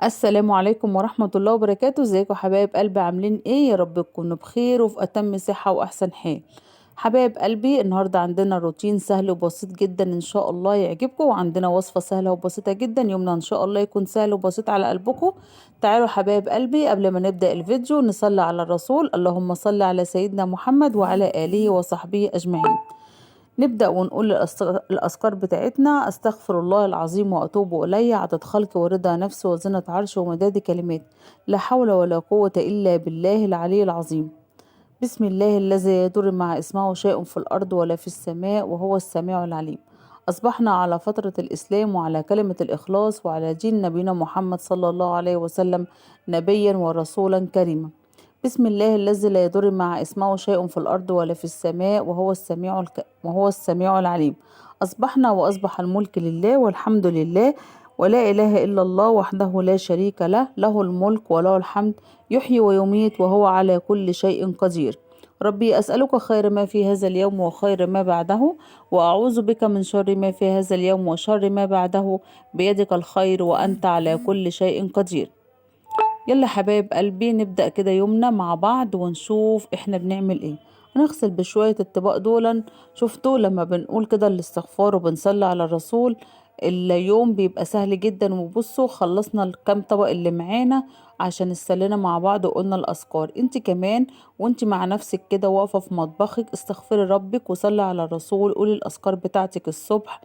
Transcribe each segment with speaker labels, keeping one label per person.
Speaker 1: السلام عليكم ورحمة الله وبركاته. ازيكم حبايب قلبي؟ عاملين ايه؟ يا رب تكونوا بخير وفي اتم صحة واحسن حال. حبايب قلبي، النهاردة عندنا روتين سهل وبسيط جدا ان شاء الله يعجبكم، وعندنا وصفة سهلة وبسيطة جدا. يومنا ان شاء الله يكون سهل وبسيط على قلبكم. تعالوا حبايب قلبي، قبل ما نبدأ الفيديو نصلي على الرسول. اللهم صل على سيدنا محمد وعلى آله وصحبه أجمعين. نبدأ ونقول الأذكار بتاعتنا: أستغفر الله العظيم وأتوب إليه عدد خلقي ورضا نفسي وزنة عرشه ومداد كلمات، لا حول ولا قوة إلا بالله العلي العظيم. بسم الله الذي يضر مع اسمه شيء في الأرض ولا في السماء وهو السميع العليم. أصبحنا على فترة الإسلام وعلى كلمة الإخلاص وعلى دين نبينا محمد صلى الله عليه وسلم، نبيا ورسولا كريما. بسم الله الذي لا يضر مع اسمه شيء في الأرض ولا في السماء وهو السميع العليم. أصبحنا وأصبح الملك لله والحمد لله، ولا إله إلا الله وحده لا شريك له، له الملك وله الحمد، يحيي ويميت وهو على كل شيء قدير. ربي أسألك خير ما في هذا اليوم وخير ما بعده، وأعوذ بك من شر ما في هذا اليوم وشر ما بعده، بيدك الخير وأنت على كل شيء قدير. يلا حبايب قلبي، نبدأ كده يومنا مع بعض ونشوف احنا بنعمل ايه. هنغسل بشوية الطباق دولا. شفتوا لما بنقول كده الاستغفار وبنصلي على الرسول، اليوم بيبقى سهل جدا. وبصوا خلصنا الكام طبق اللي معانا عشان استلينا مع بعض وقلنا الأذكار. انت كمان وانت مع نفسك كده واقفة في مطبخك، استغفري ربك وصلي على الرسول، قولي الأذكار بتاعتك الصبح.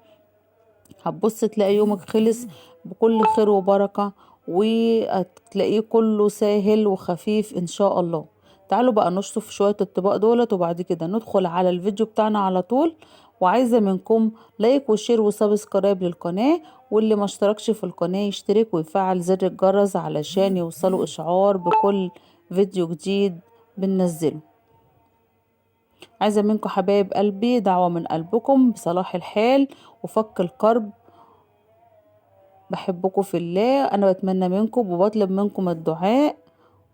Speaker 1: هتبص تلاقي يومك خلص بكل خير وبركة، وهتلاقيه كله سهل وخفيف ان شاء الله. تعالوا بقى نشطف شوية الطباق دولت، وبعد كده ندخل على الفيديو بتاعنا على طول. وعايزة منكم لايك وشير وسبسكرايب للقناة، واللي ما اشتركش في القناة يشترك ويفعل زر الجرس علشان يوصلوا اشعار بكل فيديو جديد بننزله. عايزة منكم حبايب قلبي دعوة من قلبكم بصلاح الحال وفك الكرب. بحبكم في الله. انا بتمنى منكم وبطلب منكم الدعاء،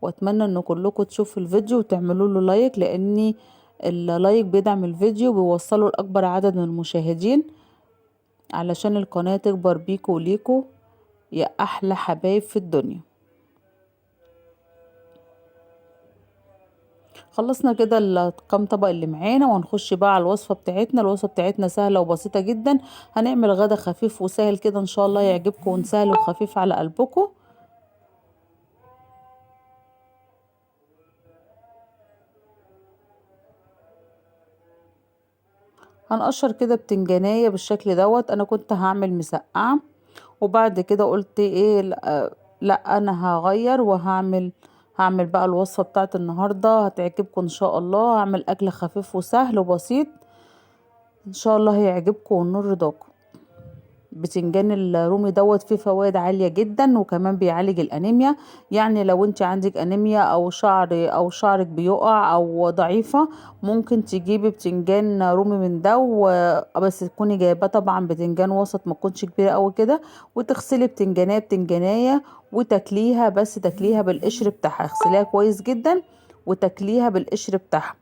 Speaker 1: واتمنى ان كلكم تشوفوا الفيديو وتعملوا له لايك، لان اللايك بيدعم الفيديو وبيوصله لاكبر عدد من المشاهدين علشان القناة تكبر بيكوا وليكوا يا احلى حبايب في الدنيا. خلصنا كده الكام طبق اللي معانا، وهنخش بقى على الوصفة بتاعتنا. الوصفة بتاعتنا سهلة وبسيطة جدا. هنعمل غدا خفيف وسهل كده ان شاء الله يعجبكم، وسهل وخفيف على قلبكم. هنقشر كده بتنجانية بالشكل دوت. انا كنت هعمل مسقعة، وبعد كده قلت ايه، لا انا هغير هعمل بقى الوصفة بتاعت النهاردة هتعجبكم ان شاء الله. هعمل اكل خفيف وسهل وبسيط ان شاء الله هيعجبكم والنور رضاكم. بتنجان الرومي دوت فيه فوائد عالية جدا، وكمان بيعالج الانيميا. يعني لو انت عندك انيميا او شعرك بيقع او ضعيفة، ممكن تجيبي بتنجان رومي من ده بس تكوني جايباه طبعا بتنجان وسط، ما تكونش كبيرة قوي كده. وتغسلي بتنجانية بتنجانية وتاكليها، بس تاكليها بالقشر بتاعها. اغسليها كويس جدا وتاكليها بالقشر بتاعها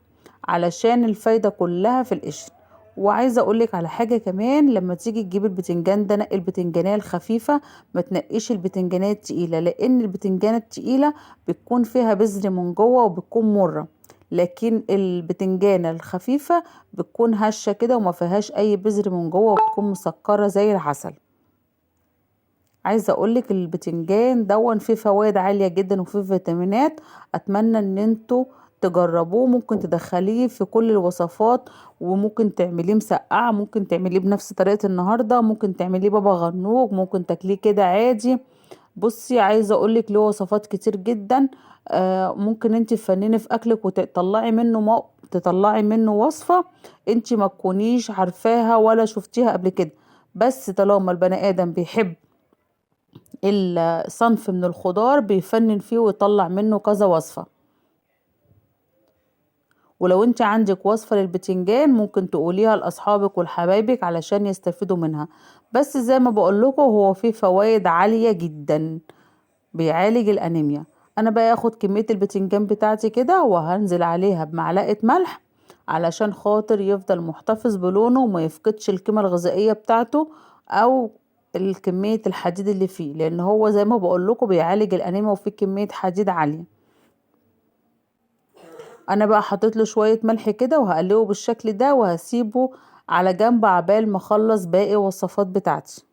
Speaker 1: علشان الفايدة كلها في القشر. وعايزه اقولك على حاجه كمان: لما تيجي تجيبي البتنجان ده نقي البتنجانيه الخفيفه، ما تنقيش البتنجانيه التقيله، لان البتنجانه التقيله بتكون فيها بذر من جوه وبتكون مره، لكن البتنجانه الخفيفه بتكون هشه كده وما فيهاش اي بذر من جوه وبتكون مسكره زي العسل. عايزه اقولك البتنجان دون فيه فوائد عاليه جدا وفيه فيتامينات. اتمنى ان انتوا تجربوه. ممكن تدخليه في كل الوصفات، وممكن تعمليه مسقعه، ممكن تعمليه بنفس طريقه النهارده، ممكن تعمليه بابا غنوج، ممكن تاكليه كده عادي. بصي عايزه اقولك له وصفات كتير جدا. ممكن انت تفنني في اكلك وتطلعي منه تطلعي منه وصفه انت ما تكونيش عارفاها ولا شفتيها قبل كده. بس طالما البني ادم بيحب الصنف من الخضار بيفنن فيه ويطلع منه كذا وصفة. ولو انت عندك وصفة للبتنجان ممكن تقوليها لأصحابك ولحبايبك علشان يستفيدوا منها. بس زي ما بقولكوا هو فيه فوائد عالية جدا، بيعالج الأنيميا. انا بقى اخد كمية البتنجان بتاعتي كده وهنزل عليها بمعلقة ملح علشان خاطر يفضل محتفظ بلونه وما يفقدش القيمة الغذائية بتاعته، او كمية الحديد اللي فيه، لان هو زي ما بقول لكم بيعالج الانيميا وفيه كمية حديد عالية. انا بقى حطيت له شوية ملح كده وهقلبه بالشكل ده وهسيبه على جنب عبال ما اخلص باقي الوصفات بتاعتي.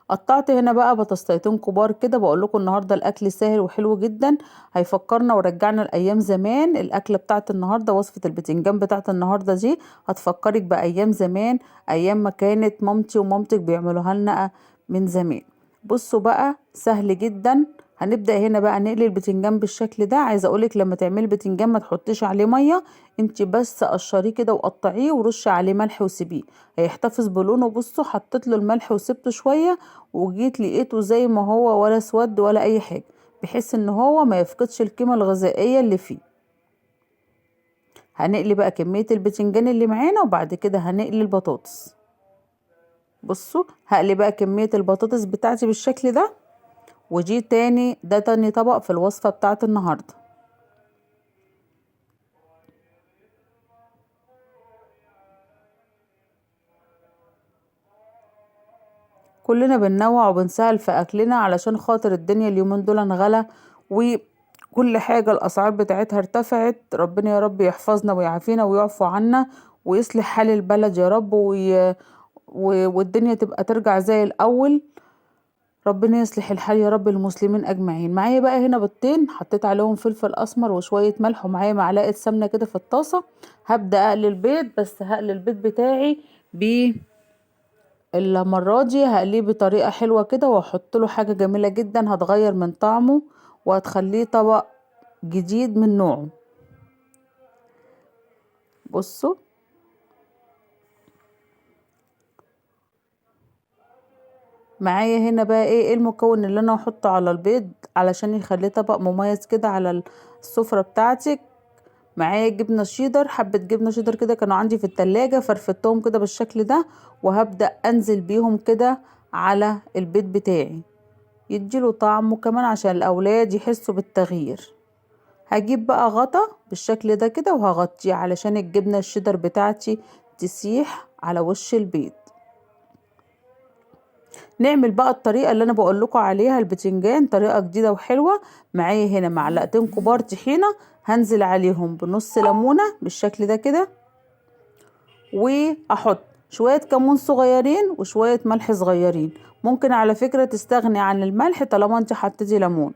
Speaker 1: قطعت هنا بقى بطاطستين كبار كده، بقول لكم النهارده الاكل سهل وحلو جدا، هيفكرنا ورجعنا لايام زمان. الاكله بتاعت النهارده وصفه البتنجان بتاعت النهارده دي هتفكرك بايام زمان، ايام ما كانت مامتي ومامتك بيعملوها لنا من زمان. بصوا بقى سهل جدا. هنبدأ هنا بقى نقلي البتنجان بالشكل ده. عايزه اقولك لما تعملي البتنجان ما تحطيش عليه ميه، انت بس قشريه كده وقطعيه ورشي عليه ملح وسيبيه هيحتفظ بلونه. بصوا حطيت له الملح وسبته شويه وجيت لقيته زي ما هو، ولا اسود ولا اي حاجه، بحيث ان هو ما يفقدش القيمه الغذائيه اللي فيه. هنقلي بقى كميه البتنجان اللي معانا وبعد كده هنقلي البطاطس. بصوا هقلي بقى كميه البطاطس بتاعتي بالشكل ده، ودي ده تاني طبق في الوصفه بتاعت النهارده. كلنا بننوع وبنسهل في اكلنا علشان خاطر الدنيا اليومين دول انغلى، وكل حاجة الاسعار بتاعتها ارتفعت. ربنا يا رب يحفظنا ويعافينا ويعفو عنا ويصلح حال البلد يا رب، والدنيا تبقى ترجع زي الاول. ربنا يصلح الحال يا رب المسلمين اجمعين. معايا بقى هنا بيضتين حطيت عليهم فلفل اسمر وشوية ملح، ومعايا معلقة سمنة كده في الطاسة. هبدأ اقلي البيض، بس هقلي البيض بتاعي المرة دي هقليه بطريقة حلوة كده، واحط له حاجة جميلة جدا هتغير من طعمه وهتخليه طبق جديد من نوعه. بصوا معايا هنا بقى ايه المكون اللي انا هحطه على البيض علشان يخليه طبق مميز كده على السفرة بتاعتك. معايا جبنة شيدر، حبة جبنة شيدر كده كانوا عندي في التلاجة، فرفتهم كده بالشكل ده وهبدأ انزل بيهم كده على البيض بتاعي يديله طعم، وكمان عشان الاولاد يحسوا بالتغيير. هجيب بقى غطا بالشكل ده كده وهغطيه علشان الجبنة الشيدر بتاعتي تسيح على وش البيض. نعمل بقى الطريقة اللي انا بقول لكم عليها البتنجان طريقة جديدة وحلوة. معايا هنا معلقتين كبار طحينة، هنزل عليهم بنص ليمونة بالشكل ده كده، واحط شوية كمون صغيرين وشوية ملح صغيرين. ممكن على فكرة تستغني عن الملح طالما انت حطيتي ليمون.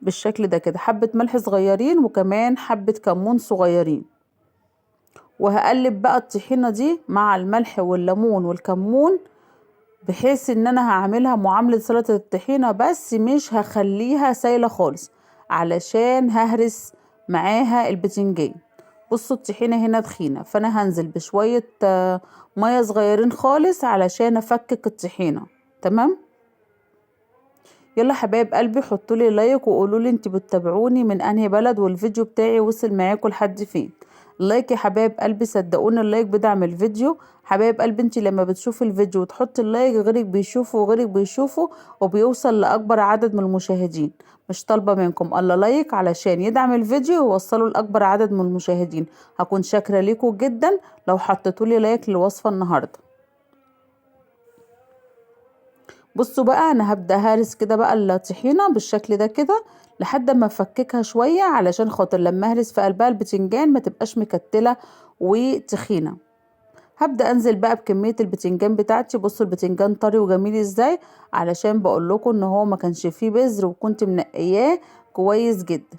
Speaker 1: بالشكل ده كده حبة ملح صغيرين وكمان حبة كمون صغيرين، وهقلب بقى الطحينة دي مع الملح والليمون والكمون، بحيث ان انا هعملها معاملة سلطة الطحينة بس مش هخليها سايلة خالص علشان ههرس معاها البتنجان. بصوا الطحينة هنا تخينة، فانا هنزل بشوية مية صغيرين خالص علشان افكك الطحينة. تمام. يلا حبايب قلبي حطولي لايك وقولولي انتي بتتابعوني من انهي بلد والفيديو بتاعي وصل معاكم لحد فين. اللايك يا حبايب قلبي، صدقوني اللايك بدعم الفيديو. حبايب قلبي انتي لما بتشوفي الفيديو وتحطي اللايك غيرك بيشوفه وغيرك بيشوفه وبيوصل لاكبر عدد من المشاهدين. مش طالبة منكم الا لايك علشان يدعم الفيديو ويوصله لاكبر عدد من المشاهدين. هكون شاكرة ليكم جدا لو حطيتولي لايك للوصفة النهاردة. بصوا بقى انا هبدأ هرس كده بقى الطحينة بالشكل ده كده لحد ما افككها شوية علشان خاطر لما اهرس في قلبها البتنجان ما تبقاش مكتلة وتخينة. هبدأ انزل بقى بكمية البتنجان بتاعتي. بصوا البتنجان طري وجميل ازاي، علشان بقول لكم ان هو ما كانش فيه بذر وكنت منقياه كويس جدا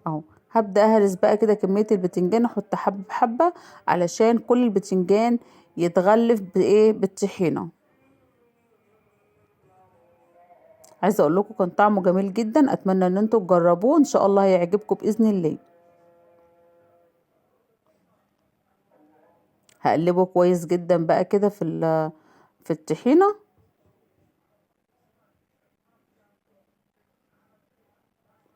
Speaker 1: اهو. هبدأ اهرس بقى كده كمية البتنجان، احط حبة بحبة علشان كل البتنجان يتغلف بايه بالطحينة. عايزه اقول لكم كان طعمه جميل جدا، اتمنى ان انتوا تجربوه ان شاء الله هيعجبكم باذن الله. هقلبه كويس جدا بقى كده في الطحينه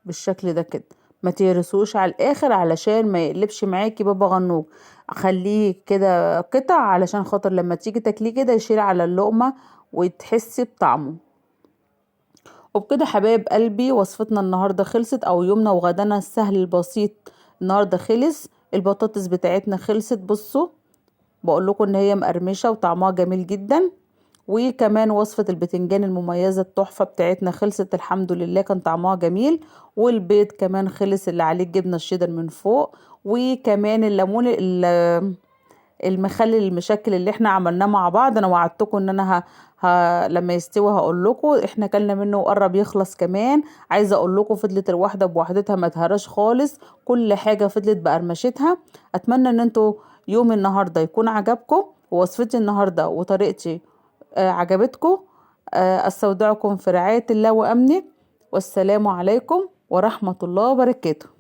Speaker 1: بالشكل ده كده. ما تهرسوش على الاخر علشان ما يقلبش معاكي بابا غنوج، خليه كده قطع علشان خاطر لما تيجي تاكليه كده يشيل على اللقمه وتحسي بطعمه. وبكده حبايب قلبي وصفتنا النهارده خلصت، او يومنا وغدانا السهل البسيط النهارده خلص. البطاطس بتاعتنا خلصت، بصوا بقول لكم ان هي مقرمشه وطعمها جميل جدا. وكمان وصفة البتنجان المميزة التحفة بتاعتنا خلصت الحمد لله، كان طعمها جميل. والبيض كمان خلص اللي عليه الجبنة الشيدر من فوق. وكمان الليمون المخلل المشكل اللي احنا عملناه مع بعض، انا وعدتكم ان انا لما يستوي هقول لكم. احنا كلنا منه وقرب يخلص كمان. عايزه اقول لكم فضلت الواحده بوحدتها ما تهرش خالص، كل حاجه فضلت بقرمشتها. اتمنى ان انتوا يوم النهارده يكون عجبكم، ووصفتي النهارده وطريقتي عجبتكم. استودعكم في رعايه الله وامنه، والسلام عليكم ورحمه الله وبركاته.